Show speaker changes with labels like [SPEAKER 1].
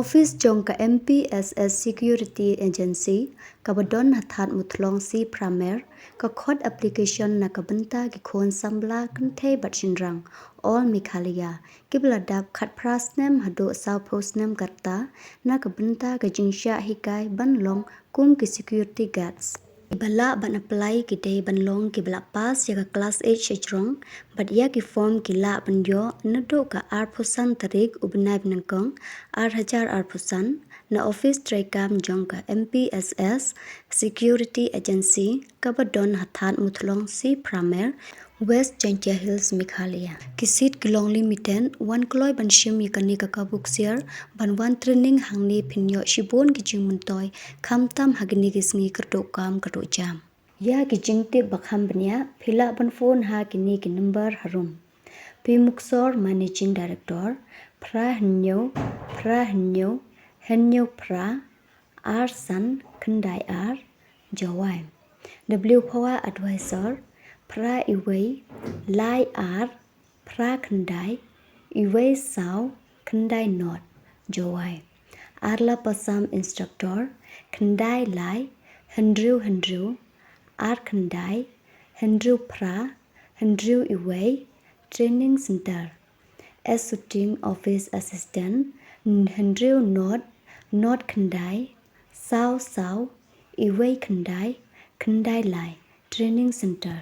[SPEAKER 1] Office jong ka MPSS Security Agency kabadon hathat mutlong si pramer ka khot application na kabenta ki khon sambla kante batchinrang all mikhalia kibladap khat prasnem hado sau prosnem karta na kabenta ka jingsha hikai banlong kum ki security guards bala ban apply ki day banlong ki bala pass ya ka class H rong but ya ki form ki la banyo nado ka arpusan tarik ubnai bnangkong 8,000 arpusan na office traikam jong ka MPSS Security Agency kabadon hathat mutlong si pramer West Jantia Hills Mikhalia kisit kilong limiten wan kloy ban shim yakani ka kabuk share ban wan training hangne phinyo shibon kijing muntoy khamtam hagni gisngi kato kam kato jam ya kijing te bakham bnya phila ban phone ha kini ki number harum Pimuksor Managing Director Pra Hanyo Pra Arsan Kandai R Jawai W Power Advisor Pra Iway Lai R Pra Kandai Iway Sao Kandai Not Jawai Arla Pasam Instructor Kandai Lai Hendru R Kandai Hendru Pra Hendru Iway Training Center as shooting office assistant Hendru Not Kandai Sao Iway Kandai Lai Training Center